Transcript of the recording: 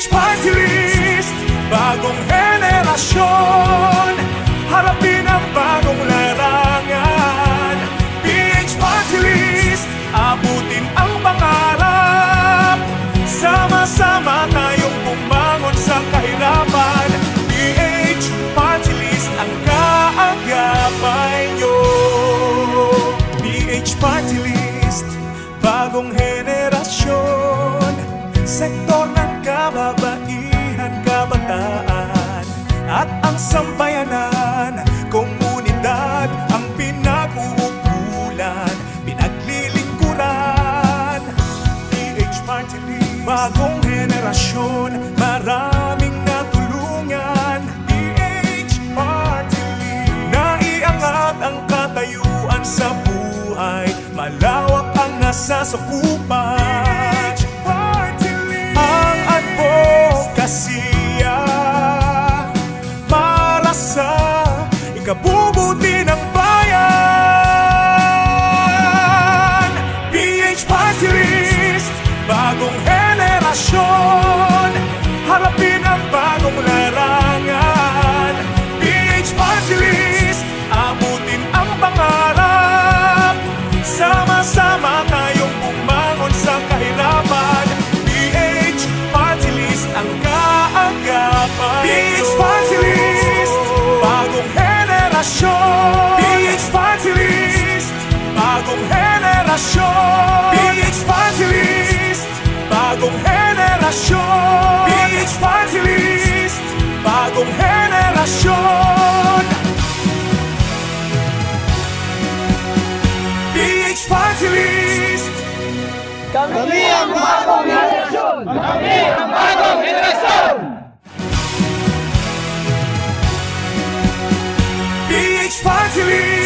Party List, bagong henerasyon, harapin ang bagong larangan. PH Party List, abutin ang pangarap, sama-sama tayong bumangon sa kahirapan. PH Party List, ang kaagapay nyo. PH Party List, bagong henerasyon, sektor ng kababaihan, kabataan at ang sambayanan, komunidad ang pinag-uukulan, pinaglilingkuran. PH Party List, bagong henerasyon, maraming natulungan. PH Party List, naiangat ang katayuan sa buhay, malawak ang nasasakupan. Kasiya para sa ikabubuti ng bayan. PH Party List, bagong henerasyon, harapin ang bagong larangan. PH Party List, abutin ang pangarap, sama-sama tayong bumangon sa kahirapan. PH Party List, ang PH Party List, bagong henerasyon. PH Party List, bagong henerasyon. PH Party List, bagong henerasyon. PH Party List, bagong henerasyon. PH Party List, kami ang bagong henerasyon! Kami ang bagong henerasyon! PH Party List.